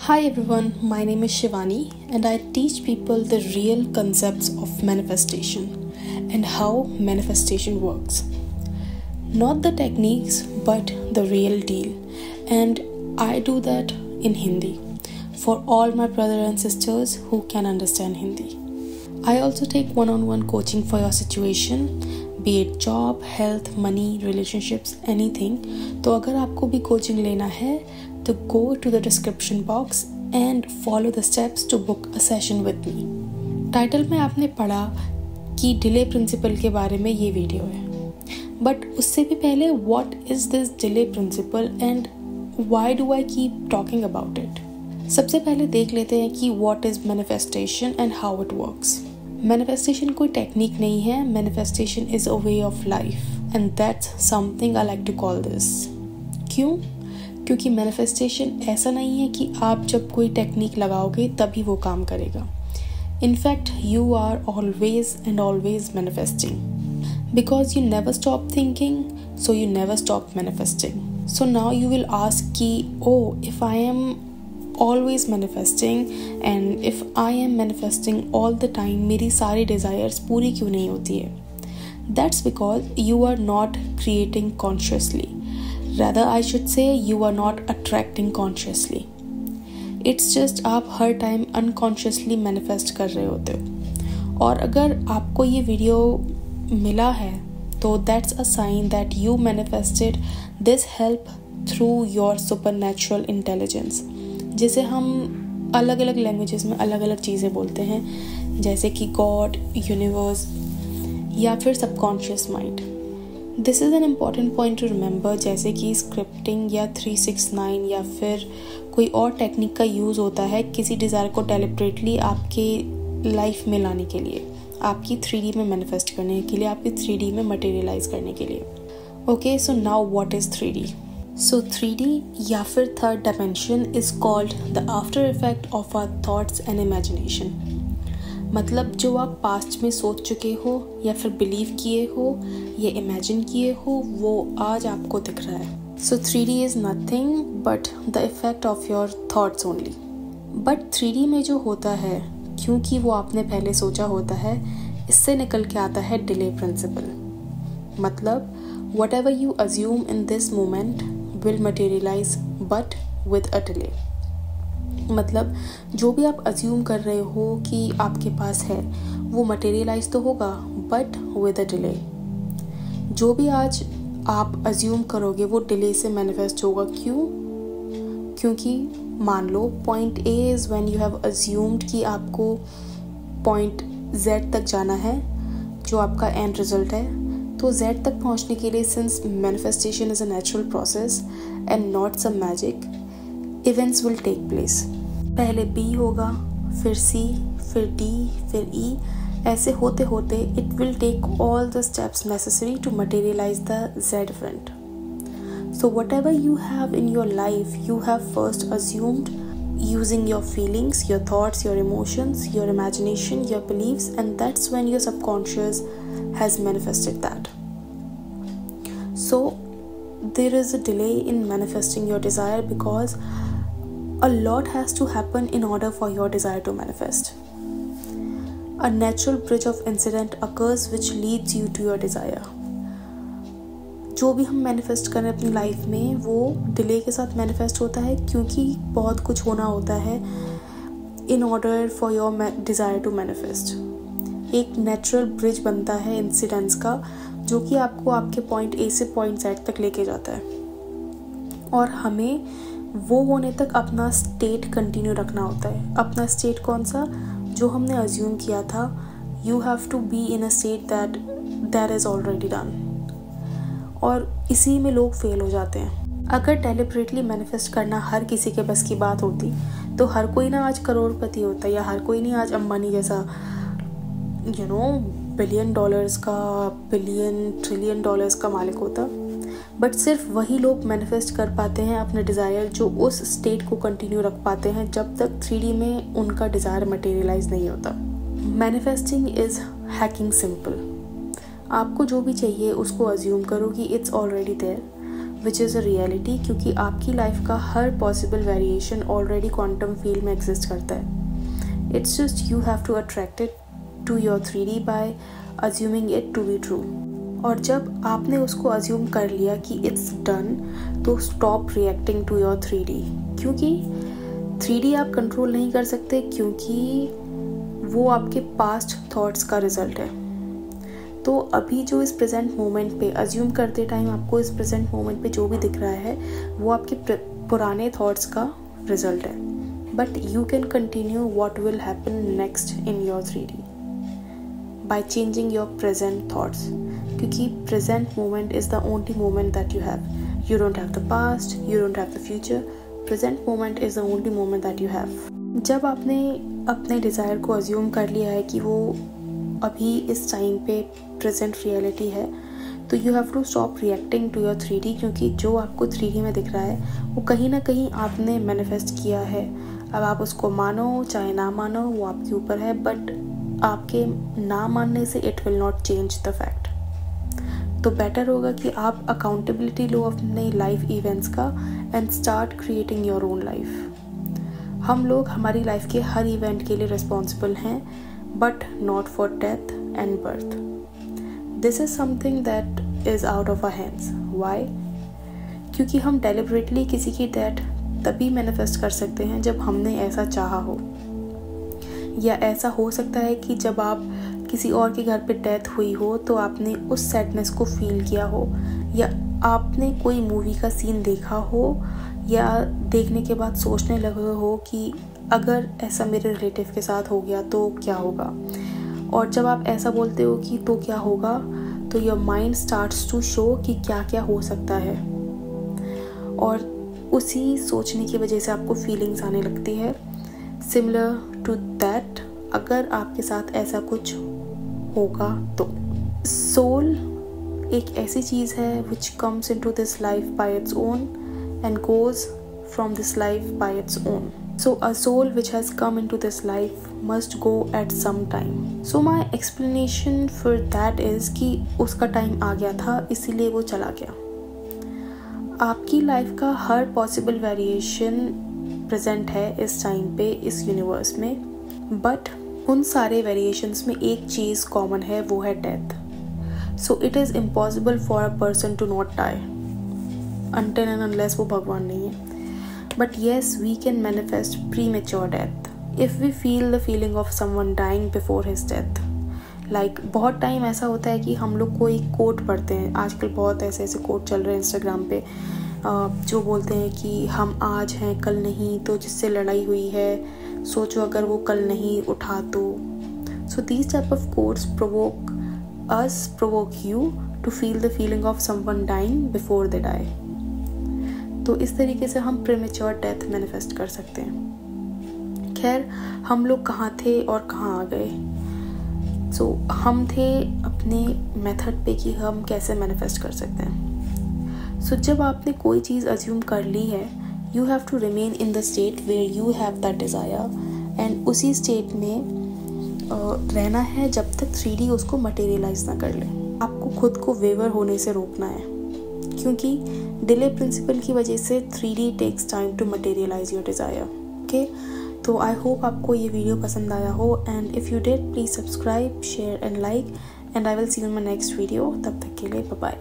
Hi everyone, my name is Shivani and I teach people the real concepts of manifestation and how manifestation works. Not the techniques but the real deal, and I do that in Hindi for all my brothers and sisters who can understand Hindi. I also take one-on-one coaching for your situation, be it job, health, money, relationships, anything. तो अगर आपको भी coaching लेना है तो go to the description box and follow the steps to book a session with me. Title में आपने पढ़ा कि डिले प्रिंसिपल के बारे में ये वीडियो है, बट उससे भी पहले what is this delay principle and why do I keep talking about it? सबसे पहले देख लेते हैं कि what is manifestation and how it works. Manifestation कोई टेक्निक नहीं है, manifestation is a way of life and that's something I like to call this. क्यों? क्योंकि मैनिफेस्टेशन ऐसा नहीं है कि आप जब कोई टेक्निक लगाओगे तभी वो काम करेगा. In fact you are always and always manifesting because you never stop thinking, so you never stop manifesting. So now you will ask कि if I am always manifesting and if I am manifesting all the time, मेरी सारी desires पूरी क्यों नहीं होती है? That's because you are not creating consciously. Rather, I should say you are not attracting consciously. It's just आप हर time unconsciously manifest कर रहे होते हो. और अगर आपको ये वीडियो मिला है तो that's a sign that you manifested this help through your supernatural intelligence, जिसे हम अलग अलग लैंग्वेजेस में अलग अलग चीज़ें बोलते हैं, जैसे कि गॉड, यूनिवर्स या फिर subconscious mind. This is an important point two remember. जैसे कि स्क्रिप्टिंग या 369 या फिर कोई और टेक्निक का यूज़ होता है किसी डिज़ायर को डेलिबरेटली आपके लाइफ में लाने के लिए, आपकी 3D में मैनिफेस्ट करने के लिए, आपकी 3D में मटेरियलाइज करने के लिए. Okay, so now what is 3D? So 3D या फिर third dimension is called the after effect of our thoughts and imagination. मतलब जो आप पास्ट में सोच चुके हो या फिर बिलीव किए हो या इमेजिन किए हो, वो आज आपको दिख रहा है. सो 3D is nothing but the effect of your thoughts only. But 3D में जो होता है, क्योंकि वो आपने पहले सोचा होता है, इससे निकल के आता है डिले प्रिंसिपल. मतलब whatever you assume in this moment will materialise but with a delay. मतलब जो भी आप अज्यूम कर रहे हो कि आपके पास है वो मटेरियलाइज तो होगा बट विद अ डिले. जो भी आज आप अज्यूम करोगे वो डिले से मैनिफेस्ट होगा. क्यों? क्योंकि मान लो point A is when you have assumed कि आपको पॉइंट जेड तक जाना है, जो आपका एंड रिजल्ट है. तो जेड तक पहुंचने के लिए, since manifestation is a natural process and not some magic, events will take place. पहले बी होगा, फिर सी, फिर डी, फिर ई. ऐसे होते होते it will take all the steps necessary to materialise the Z event. So whatever you have in your life, you have first assumed using your feelings, your thoughts, your emotions, your imagination, your beliefs, and that's when your subconscious has manifested that. So there is a delay in manifesting your desire because a lot has to happen in order for your desire to manifest. A natural bridge of incident occurs which leads you to your desire. जो भी हम manifest करें अपनी life में वो delay के साथ manifest होता है, क्योंकि बहुत कुछ होना होता है in order for your desire to manifest. एक नेचुरल ब्रिज बनता है इंसिडेंट्स का, जो कि आपको आपके पॉइंट ए से पॉइंट जेड तक लेके जाता है. और हमें वो होने तक अपना स्टेट कंटिन्यू रखना होता है. अपना स्टेट कौन सा? जो हमने अज्यूम किया था. You have to be in a state that is already done. और इसी में लोग फेल हो जाते हैं. अगर डेलिबरेटली मैनिफेस्ट करना हर किसी के बस की बात होती तो हर कोई ना आज करोड़पति होता, या हर कोई नहीं आज अंबानी जैसा $1 billion का, $1 trillion का मालिक होता. बट सिर्फ वही लोग मैनिफेस्ट कर पाते हैं अपने डिज़ायर, जो उस स्टेट को कंटिन्यू रख पाते हैं जब तक 3D में उनका डिज़ायर मटेरियलाइज नहीं होता. Manifesting is hacking simple. आपको जो भी चाहिए उसको अज्यूम करो कि it's already there. Which is a reality, क्योंकि आपकी लाइफ का हर possible variation already quantum field में एग्जिस्ट करता है. It's just you have to attract it to your 3D by assuming it to be true. और जब आपने उसको अज्यूम कर लिया कि इट्स डन, तो stop reacting to your 3D, क्योंकि 3D आप कंट्रोल नहीं कर सकते, क्योंकि वो आपके पास्ट थॉट्स का रिजल्ट है. तो अभी जो इस प्रेजेंट मोमेंट पे अज्यूम करते टाइम आपको इस प्रेजेंट मोमेंट पे जो भी दिख रहा है वो आपके पुराने थॉट्स का रिजल्ट है. But you can continue what will happen next in your 3D by changing your present thoughts, क्योंकि present moment is the only moment that you have. You don't have the past, you don't have the future. Present moment is the only moment that you have. जब आपने अपने desire को assume कर लिया है कि वो अभी इस टाइम पे प्रेजेंट रियलिटी है, तो you have to stop reacting to your 3D, क्योंकि जो आपको 3D में दिख रहा है वो कहीं ना कहीं आपने मैनिफेस्ट किया है. अब आप उसको मानो चाहे ना मानो वो आपके ऊपर है, बट आपके ना मानने से it will not change the fact. तो बेटर होगा कि आप अकाउंटेबिलिटी लो अपने लाइफ इवेंट्स का and start creating your own life. हम लोग हमारी लाइफ के हर इवेंट के लिए रिस्पॉन्सिबल हैं, but not for death and birth. This is something that is out of our hands. Why? क्योंकि हम deliberately किसी की डेथ तभी मैनिफेस्ट कर सकते हैं जब हमने ऐसा चाहा हो, या ऐसा हो सकता है कि जब आप किसी और के घर पे डेथ हुई हो तो आपने उस सैडनेस को फील किया हो, या आपने कोई मूवी का सीन देखा हो, या देखने के बाद सोचने लगे हो कि अगर ऐसा मेरे रिलेटिव के साथ हो गया तो क्या होगा. और जब आप ऐसा बोलते हो कि तो क्या होगा, तो your mind starts to show कि क्या क्या हो सकता है, और उसी सोचने की वजह से आपको फीलिंग्स आने लगती है. सिमिलर टू दैट, अगर आपके साथ ऐसा कुछ होगा तो सोल एक ऐसी चीज़ है which comes into this life by its own and goes from this life by its own. So a soul which has come into this life must go at some time. So my explanation for that is कि उसका time आ गया था इसीलिए वो चला गया. आपकी life का हर पॉसिबल वेरिएशन प्रेजेंट है इस टाइम पे इस यूनिवर्स में, बट उन सारे वेरिएशंस में एक चीज़ कॉमन है, वो है death. So it is impossible for a person to not die until and unless वो भगवान नहीं है. But yes, we can manifest premature death if we feel the feeling of someone dying before his death. Like बहुत time ऐसा होता है कि हम लोग कोई कोट पढ़ते हैं. आजकल बहुत ऐसे ऐसे कोट चल रहे हैं इंस्टाग्राम पे जो बोलते हैं कि हम आज हैं कल नहीं, तो जिससे लड़ाई हुई है सोचो अगर वो कल नहीं उठा तो. So these type of quotes provoke you to feel the feeling of someone dying before they die. तो इस तरीके से हम प्रीमेच्योर डेथ मैनिफेस्ट कर सकते हैं. खैर, हम लोग कहाँ थे और कहाँ आ गए. सो हम थे अपने मेथड पे कि हम कैसे मैनिफेस्ट कर सकते हैं. सो जब आपने कोई चीज़ अज्यूम कर ली है, you have to remain in the state where you have that desire, and उसी स्टेट में रहना है जब तक 3D उसको मटेरियलाइज ना कर ले. आपको खुद को वेवर होने से रोकना है, क्योंकि डिले प्रिंसिपल की वजह से 3D takes time to materialise your desire. Okay, तो आई होप आपको ये वीडियो पसंद आया हो, and if you did please subscribe, share and like, and I will see you in my next video. तब तक के लिए बाय बाय.